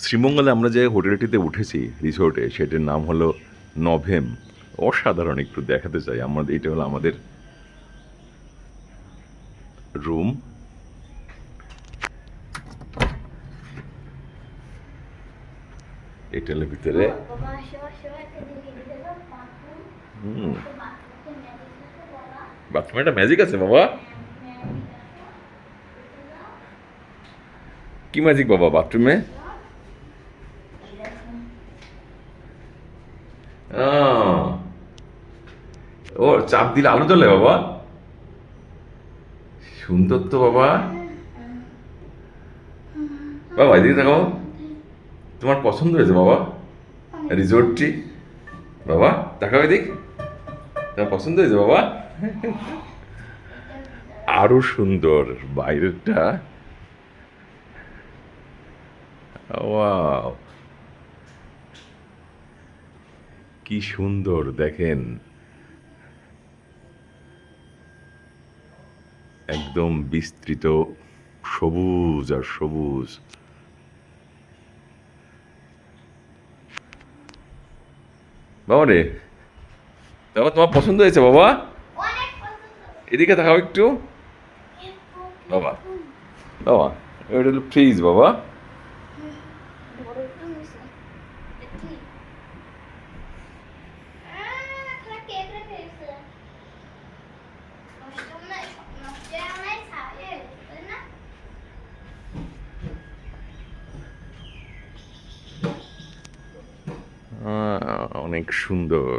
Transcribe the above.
শ্রীমঙ্গলে আমরা যে হোটেলটিতে উঠেছি রিসোর্টে, সেটার নাম হলো নভেম। অসাধারণ, একটু দেখাতে চাই। আমাদের এটা হলো আমাদের রুম। এটা হলো ভিতরে। বাথরুমে একটা ম্যাজিক আছে বাবা। কি ম্যাজিক বাবা বাথরুমে? ও, চাপ দিলে আলো জ্বলে বাবা? সুন্দর তো বাবা। বাবা এদিকে দেখো, তোমার পছন্দ হয়েছে বাবা রিসোর্টটি? বাবা দেখাও এদিক, তোমার পছন্দ হয়েছে বাবা? আরো সুন্দর বাইরেটা। ওয়াও, কি সুন্দর দেখেন, একদম বিস্তৃত সবুজ আর সবুজ। বাবা রে, বাবা তোমার পছন্দ হয়েছে বাবা? এদিকে দেখাও একটু বাবা। বাবা এটা হলো ফ্রিজ বাবা। অনেক সুন্দর।